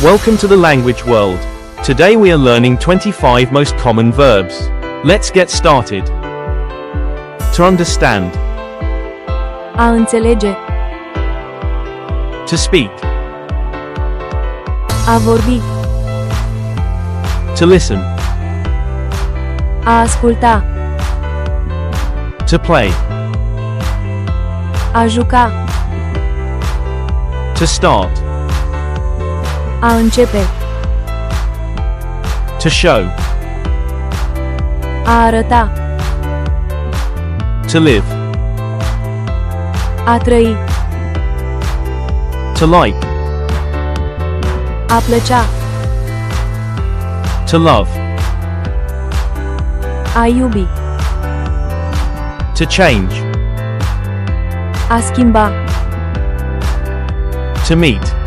Welcome to the language world. Today we are learning 25 most common verbs. Let's get started. To understand. A înțelege. To speak. A vorbi. To listen. A asculta. To play. A juca. To start. A începe. To show. A arăta. To live. A trăi. To like. A plăcea. To love. A iubi. To change. A schimba. To meet.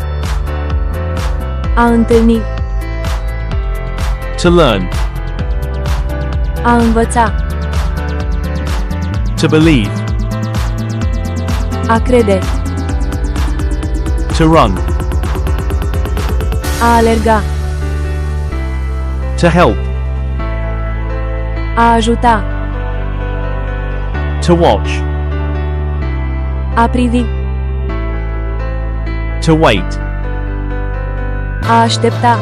A întâlni. To learn. A învăța. To believe. A crede. To run. A alerga. To help. A ajuta. To watch. A privi. To wait. A aștepta.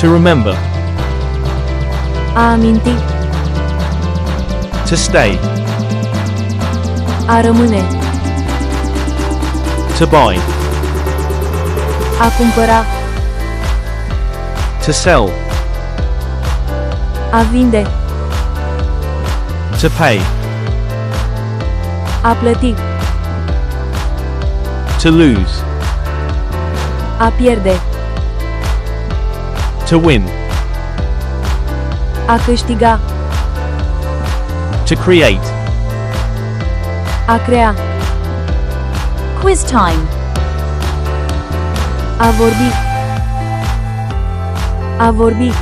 To remember. A aminti. To stay. A rămâne. To buy. A cumpăra. To sell. A vinde. To pay. A plăti. To lose. A pierde. To win. A câștiga. To create. A crea. Quiz time. A vorbi. A vorbi.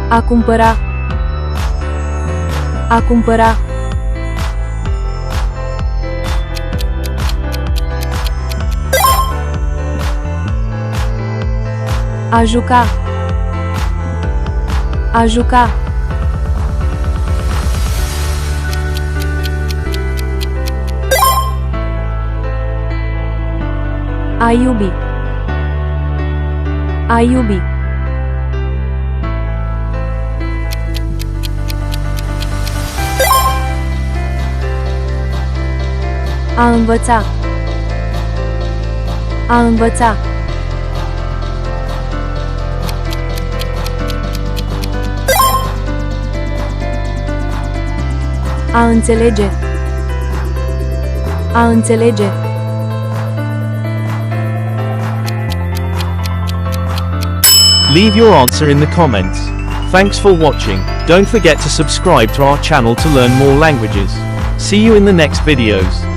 A cumpăra. A cumpăra. A juca. A juca. A iubi. A iubi. A învăța. A învăța. A înțelege. A înțelege. Leave your answer in the comments. Thanks for watching. Don't forget to subscribe to our channel to learn more languages. See you in the next videos.